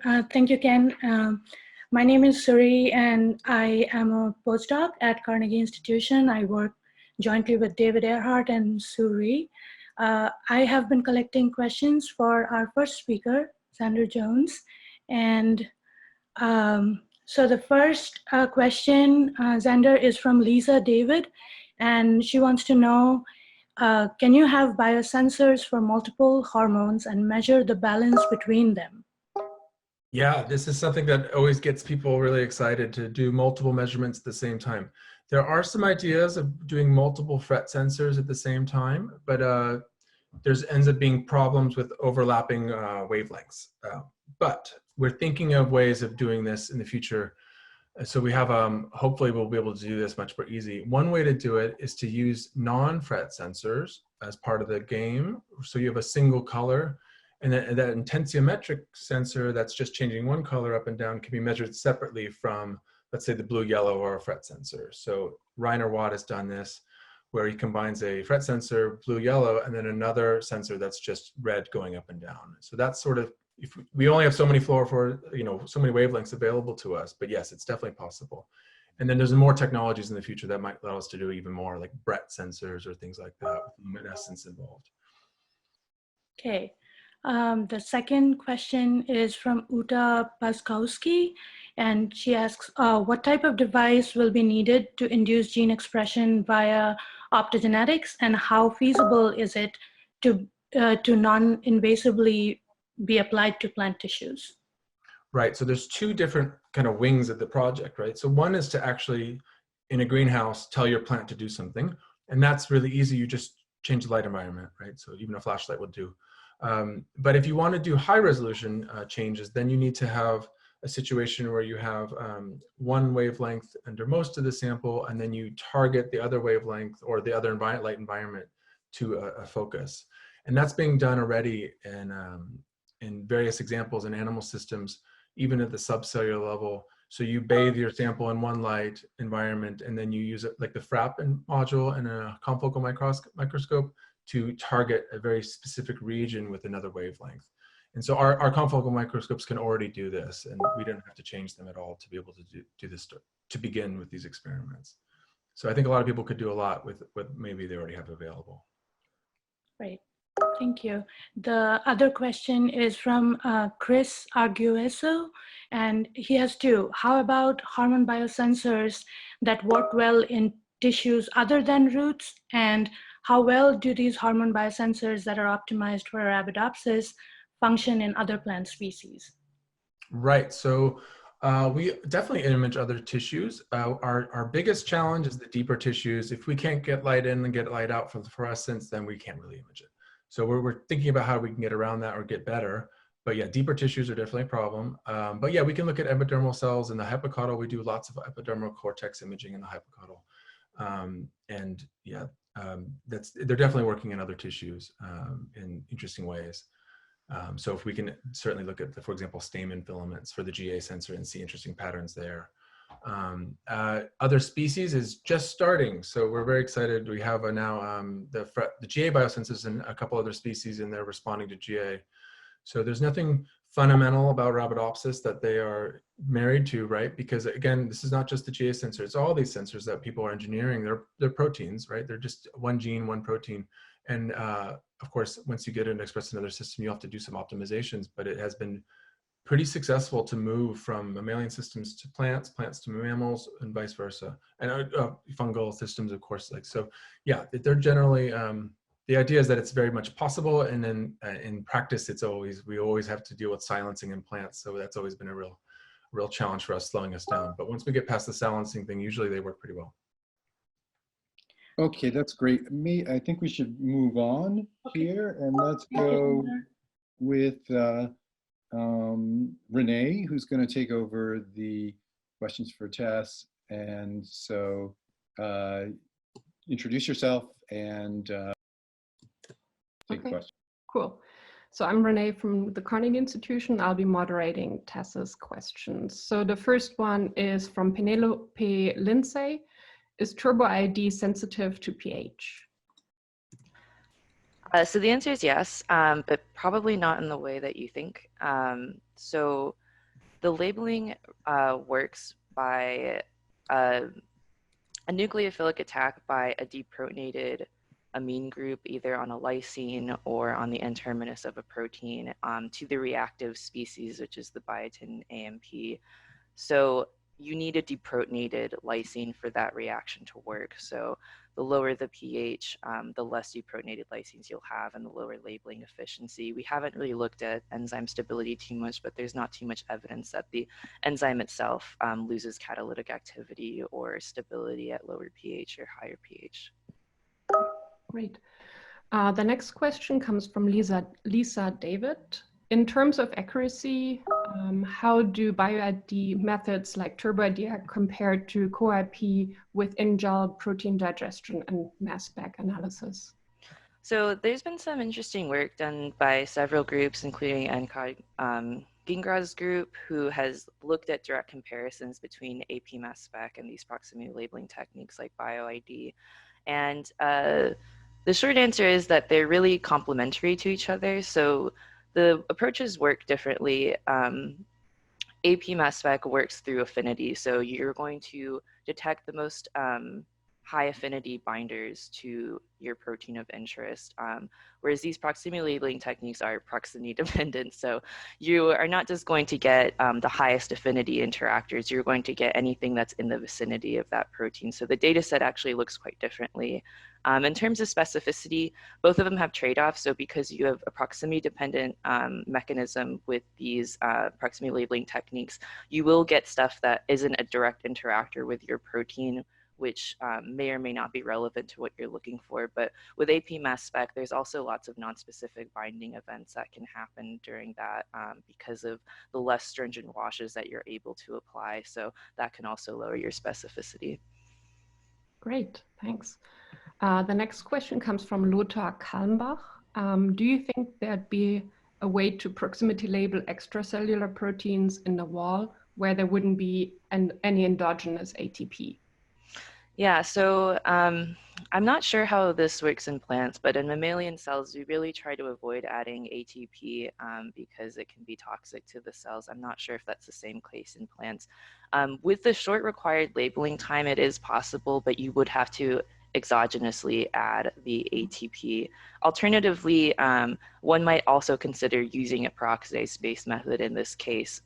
Thank you, Ken. My name is Sury, and I am a postdoc at Carnegie Institution. I work jointly with David Earhart and Sury. I have been collecting questions for our first speaker, Xander Jones. And so the first question, Xander, is from Lisa David, and she wants to know, can you have biosensors for multiple hormones and measure the balance between them? Yeah, this is something that always gets people really excited to do multiple measurements at the same time. There are some ideas of doing multiple FRET sensors at the same time, but there's ends up being problems with overlapping wavelengths. But we're thinking of ways of doing this in the future. So we have, hopefully we'll be able to do this much more easy. One way to do it is to use non-FRET sensors as part of the game. So you have a single color, and that intensiometric sensor that's just changing one color up and down can be measured separately from, let's say, the blue, yellow, or a FRET sensor. So Rainer Watt has done this, where he combines a FRET sensor, blue, yellow, and then another sensor that's just red going up and down. So that's sort of, if we only have so many so many wavelengths available to us, but yes, it's definitely possible. And then there's more technologies in the future that might allow us to do even more, like Brett sensors or things like that with luminescence involved. Okay. The second question is from Uta Paskowski, and she asks, what type of device will be needed to induce gene expression via optogenetics, and how feasible is it to non-invasively be applied to plant tissues? Right, so there's two different kind of wings of the project, right? So one is to actually, in a greenhouse, tell your plant to do something, and that's really easy. You just change the light environment, right? So even a flashlight will do. But if you want to do high resolution changes, then you need to have a situation where you have one wavelength under most of the sample, and then you target the other wavelength or the other light environment to a focus. And that's being done already in various examples in animal systems, even at the subcellular level. So you bathe your sample in one light environment, and then you use it like the FRAP module and a confocal microscope to target a very specific region with another wavelength. And so our confocal microscopes can already do this, and we don't have to change them at all to be able to do this to begin with these experiments. So I think a lot of people could do a lot with what maybe they already have available. Great, thank you. The other question is from Chris Argueso, and he has two. How about hormone biosensors that work well in tissues other than roots, and how well do these hormone biosensors that are optimized for Arabidopsis function in other plant species? Right, so we definitely image other tissues. Our biggest challenge is the deeper tissues. If we can't get light in and get light out for the fluorescence, then we can't really image it. So we're thinking about how we can get around that or get better. But yeah, deeper tissues are definitely a problem. But yeah, we can look at epidermal cells in the hypocaudal. We do lots of epidermal cortex imaging in the hypocaudal. And yeah, they're definitely working in other tissues in interesting ways. So if we can certainly look at, for example, stamen filaments for the GA sensor and see interesting patterns there. Other species is just starting, so we're very excited. We have now the GA biosensors in a couple other species, and they're responding to GA. So there's nothing fundamental about Arabidopsis that they are married to, right? Because again, this is not just the GA sensor, it's all these sensors that people are engineering. They're proteins, right? They're just one gene, one protein. And of course, once you get it expressed in another system, you have to do some optimizations, but it has been pretty successful to move from mammalian systems to plants, plants to mammals, and vice versa. And fungal systems, of course, like, so yeah, they're generally, the idea is that it's very much possible. And then in practice, we always have to deal with silencing in plants. So that's always been a real challenge for us, slowing us down. But once we get past the silencing thing, usually they work pretty well. Okay, that's great. I think we should move on here, and let's go with Renee, who's going to take over the questions for Tess. And so introduce yourself and take questions. Cool. So I'm Renate from the Carnegie Institution. I'll be moderating Tess's questions. So the first one is from Penelope Lindsay. Is Turbo ID sensitive to pH? So the answer is yes, but probably not in the way that you think. So the labeling works by a nucleophilic attack by a deprotonated amine group, either on a lysine or on the N-terminus of a protein, to the reactive species, which is the biotin AMP. So you need a deprotonated lysine for that reaction to work. So the lower the pH, the less deprotonated lysines you'll have and the lower labeling efficiency. We haven't really looked at enzyme stability too much, but there's not too much evidence that the enzyme itself loses catalytic activity or stability at lower pH or higher pH. Great. The next question comes from Lisa David. In terms of accuracy, how do bioID methods like TurboID are compared to CoIP with in-gel protein digestion and mass spec analysis? So there's been some interesting work done by several groups, including Gingra's group, who has looked at direct comparisons between AP mass spec and these proximity labeling techniques like bioID. And the short answer is that they're really complementary to each other. So the approaches work differently. AP mass spec works through affinity. So you're going to detect the most high affinity binders to your protein of interest, whereas these proximity labeling techniques are proximity dependent. So you are not just going to get the highest affinity interactors, you're going to get anything that's in the vicinity of that protein. So the data set actually looks quite differently. In terms of specificity, both of them have trade-offs. So because you have a proximity dependent mechanism with these proximity labeling techniques, you will get stuff that isn't a direct interactor with your protein, which may or may not be relevant to what you're looking for. But with AP mass spec, there's also lots of non-specific binding events that can happen during that because of the less stringent washes that you're able to apply. So that can also lower your specificity. Great, thanks. The next question comes from Lothar Kalmbach. Do you think there'd be a way to proximity label extracellular proteins in the wall where there wouldn't be any endogenous ATP? Yeah, so I'm not sure how this works in plants, but in mammalian cells, we really try to avoid adding ATP because it can be toxic to the cells. I'm not sure if that's the same case in plants. With the short required labeling time, it is possible, but you would have to exogenously add the ATP. Alternatively, one might also consider using a peroxidase-based method in this case,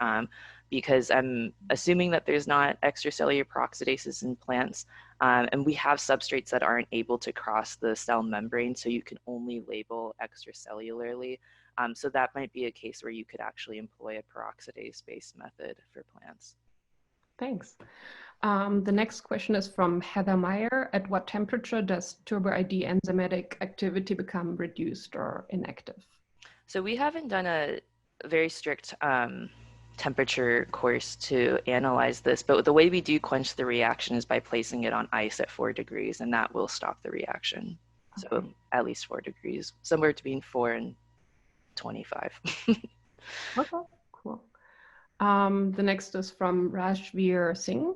because I'm assuming that there's not extracellular peroxidases in plants, and we have substrates that aren't able to cross the cell membrane, so you can only label extracellularly. So that might be a case where you could actually employ a peroxidase-based method for plants. Thanks. The next question is from Heather Meyer. At what temperature does TurboID enzymatic activity become reduced or inactive? So we haven't done a very strict temperature course to analyze this, but the way we do quench the reaction is by placing it on ice at 4 degrees, and that will stop the reaction. Okay. So at least 4 degrees, somewhere between 4 and 25. Okay, cool. The next is from Rajveer Singh.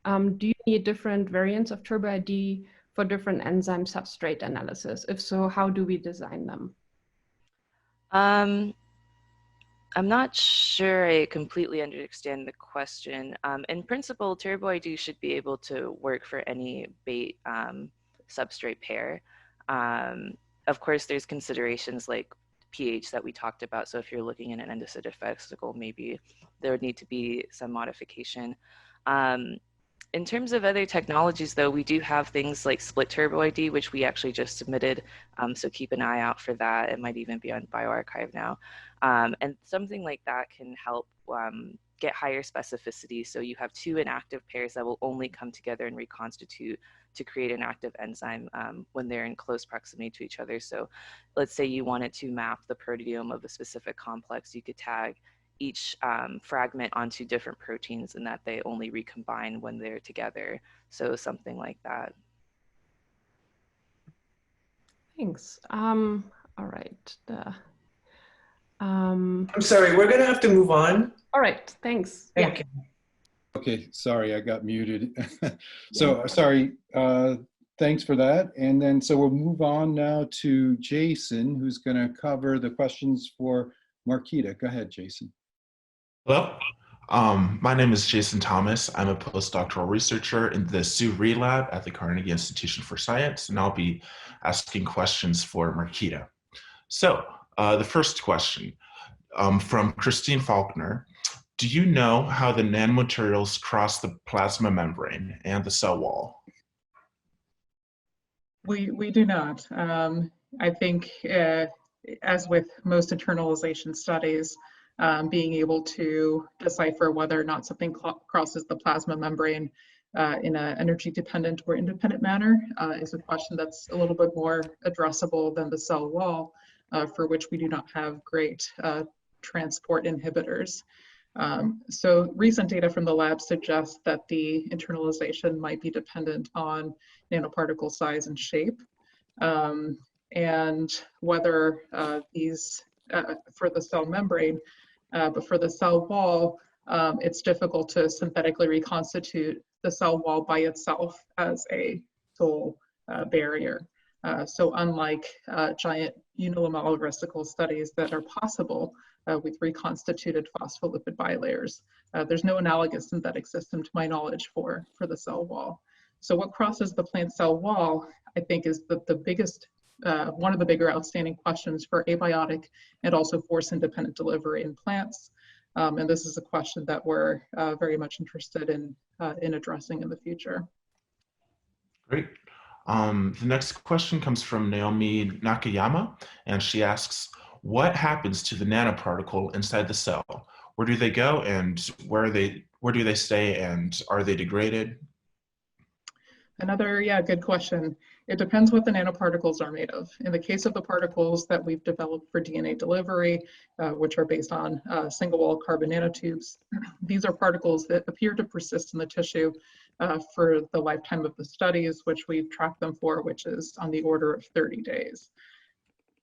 Do you need different variants of TurboID for different enzyme substrate analysis? If so, how do we design them? I'm not sure I completely understand the question. In principle, TurboID should be able to work for any bait substrate pair. Of course, there's considerations like pH that we talked about. So if you're looking at an endocytic vesicle, maybe there would need to be some modification. In terms of other technologies, though, we do have things like split TurboID, which we actually just submitted. So keep an eye out for that. It might even be on bioRxiv now. And something like that can help get higher specificity. So you have 2 inactive pairs that will only come together and reconstitute to create an active enzyme when they're in close proximity to each other. So let's say you wanted to map the proteome of a specific complex, you could tag each fragment onto different proteins and that they only recombine when they're together. So something like that. Thanks. All right. I'm sorry, we're gonna have to move on. All right, thanks. Thank you. Okay, sorry, I got muted. So sorry, thanks for that. And then, so we'll move on now to Jason, who's gonna cover the questions for Markita. Go ahead, Jason. Hello. My name is Jason Thomas. I'm a postdoctoral researcher in the Sury lab at the Carnegie Institution for Science, and I'll be asking questions for Markita. So the first question from Christine Faulkner. Do you know how the nanomaterials cross the plasma membrane and the cell wall? We do not. I think as with most internalization studies, being able to decipher whether or not something crosses the plasma membrane in an energy dependent or independent manner is a question that's a little bit more addressable than the cell wall, for which we do not have great transport inhibitors. So recent data from the lab suggests that the internalization might be dependent on nanoparticle size and shape, and whether these, for the cell membrane, but for the cell wall, it's difficult to synthetically reconstitute the cell wall by itself as a sole barrier. So unlike giant unilamellar vesicle studies that are possible with reconstituted phospholipid bilayers, there's no analogous synthetic system to my knowledge for the cell wall. So what crosses the plant cell wall, I think, is the biggest, one of the bigger outstanding questions for abiotic and also force-independent delivery in plants. And this is a question that we're very much interested in addressing in the future. Great. The next question comes from Naomi Nakayama, and she asks, what happens to the nanoparticle inside the cell? Where do they go, and where do they stay, and are they degraded? Another, good question. It depends what the nanoparticles are made of. In the case of the particles that we've developed for DNA delivery, which are based on single-wall carbon nanotubes, these are particles that appear to persist in the tissue for the lifetime of the studies, which we've tracked them for, which is on the order of 30 days.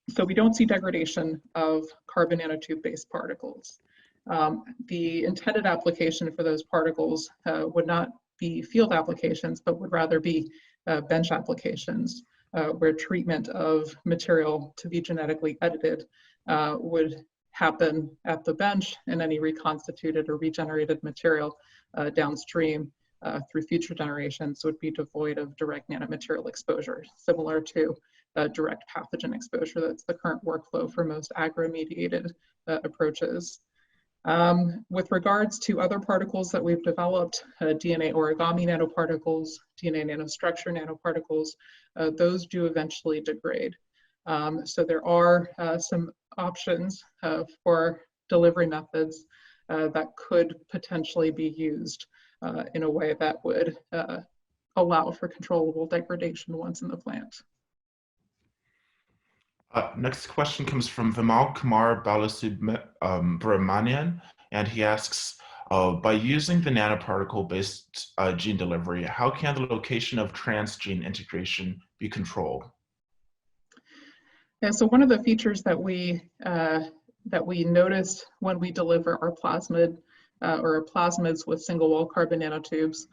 So we don't see degradation of carbon nanotube-based particles. The intended application for those particles would not be field applications, but would rather be bench applications, where treatment of material to be genetically edited would happen at the bench, and any reconstituted or regenerated material downstream through future generations would be devoid of direct nanomaterial exposure, similar to direct pathogen exposure. That's the current workflow for most agro-mediated approaches. With regards to other particles that we've developed, DNA origami nanoparticles, DNA nanostructure nanoparticles, those do eventually degrade. So there are some options for delivery methods that could potentially be used in a way that would allow for controllable degradation once in the plant. Next question comes from Vimal Kumar Balasubramanian, and he asks, by using the nanoparticle-based gene delivery, how can the location of transgene integration be controlled? Yeah, so one of the features that we noticed when we deliver our plasmid or plasmids with single-wall carbon nanotubes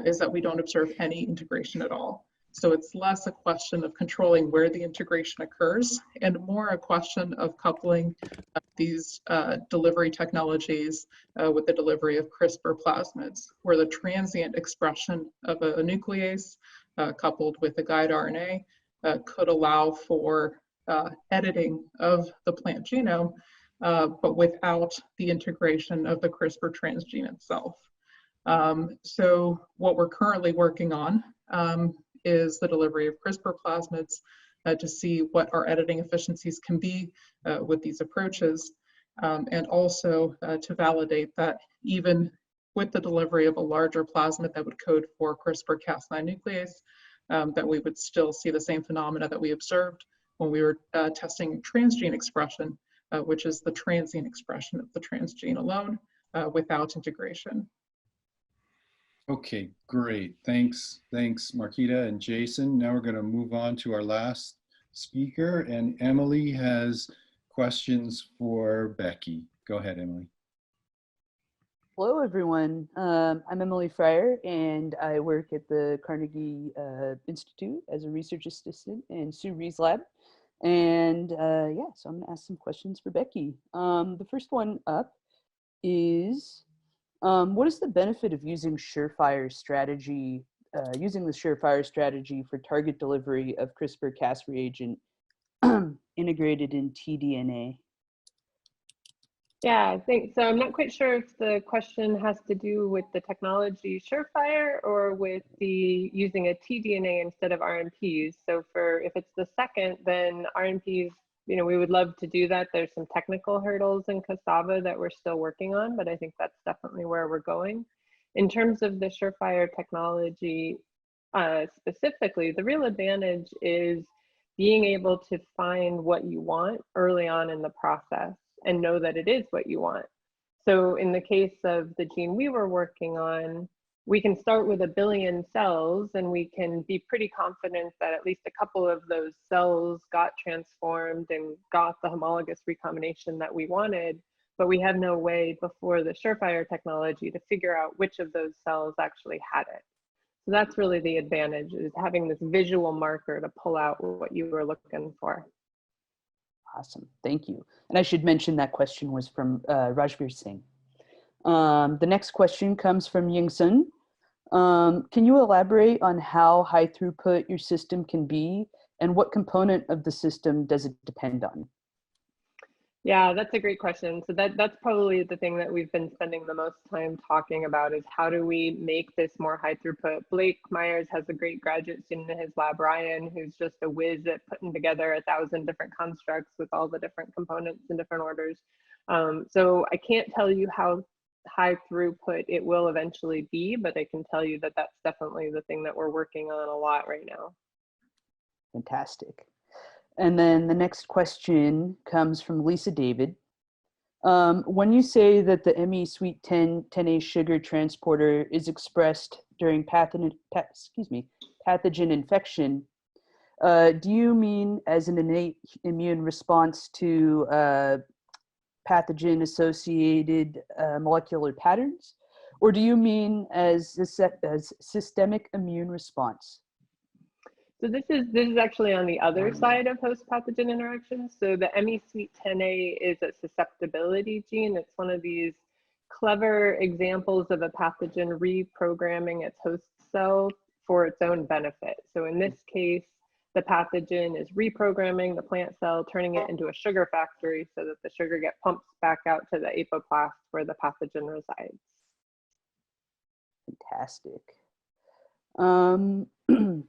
is that we don't observe any integration at all. So it's less a question of controlling where the integration occurs and more a question of coupling these delivery technologies with the delivery of CRISPR plasmids, where the transient expression of a nuclease coupled with a guide RNA could allow for editing of the plant genome, but without the integration of the CRISPR transgene itself. So what we're currently working on is the delivery of CRISPR plasmids to see what our editing efficiencies can be with these approaches, and also to validate that even with the delivery of a larger plasmid that would code for CRISPR-Cas9 nuclease, that we would still see the same phenomena that we observed when we were testing transgene expression, which is the transient expression of the transgene alone without integration. Okay, great. Thanks, Markita and Jason. Now we're going to move on to our last speaker, and Emily has questions for Becky. Go ahead, Emily. Hello, everyone. I'm Emily Fryer, and I work at the Carnegie Institute as a research assistant in Sury's lab. And yeah, so I'm going to ask some questions for Becky. The first one up is, What is the benefit of using surefire strategy, using the surefire strategy for target delivery of CRISPR-Cas reagent integrated in tDNA? Yeah, I think so. I'm not quite sure if the question has to do with the technology Surefire or with the using a tDNA instead of RNPs. So if it's the second, then RNPs, we would love to do that. There's some technical hurdles in cassava that we're still working on, but I think that's definitely where we're going. In terms of the Surefire technology specifically, the real advantage is being able to find what you want early on in the process and know that it is what you want. So in the case of the gene we were working on, we can start with 1 billion cells and we can be pretty confident that at least a couple of those cells got transformed and got the homologous recombination that we wanted, but we have no way before the Surefire technology to figure out which of those cells actually had it. So that's really the advantage, is having this visual marker to pull out what you were looking for. Awesome, thank you. And I should mention that question was from Rajveer Singh. The next question comes from Ying Sun. Can you elaborate on how high throughput your system can be and what component of the system does it depend on? Yeah, that's a great question. So that's probably the thing that we've been spending the most time talking about, is how do we make this more high throughput? Blake Myers has a great graduate student in his lab, Ryan, who's just a whiz at putting together 1,000 different constructs with all the different components in different orders. So I can't tell you how high throughput it will eventually be, but I can tell you that that's definitely the thing that we're working on a lot right now. Fantastic. And then the next question comes from Lisa David. When you say that the ME Suite 10A sugar transporter is expressed during pathogen infection, do you mean as an innate immune response to pathogen-associated molecular patterns, or do you mean as systemic immune response? So this is actually on the other side of host pathogen interactions. So the ME Suite 10A is a susceptibility gene. It's one of these clever examples of a pathogen reprogramming its host cell for its own benefit. So in this case, the pathogen is reprogramming the plant cell, turning it into a sugar factory so that the sugar gets pumped back out to the apoplast where the pathogen resides. Fantastic.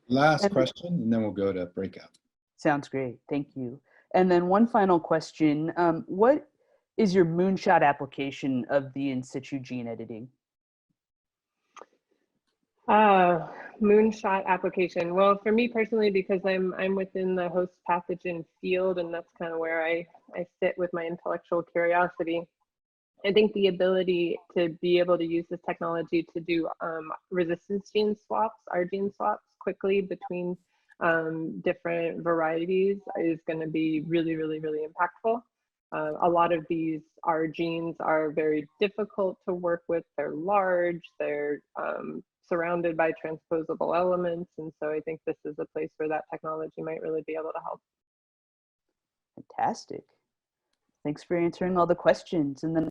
Last question, and then we'll go to breakout. Sounds great. Thank you. And then one final question. What is your moonshot application of the in situ gene editing? Moonshot application. Well, for me personally, because I'm within the host pathogen field, and that's kind of where I sit with my intellectual curiosity. I think the ability to be able to use this technology to do resistance gene swaps, R gene swaps quickly between different varieties is going to be really, really, really impactful. A lot of these R genes are very difficult to work with. They're large, they're surrounded by transposable elements. And so I think this is a place where that technology might really be able to help. Fantastic. Thanks for answering all the questions. And then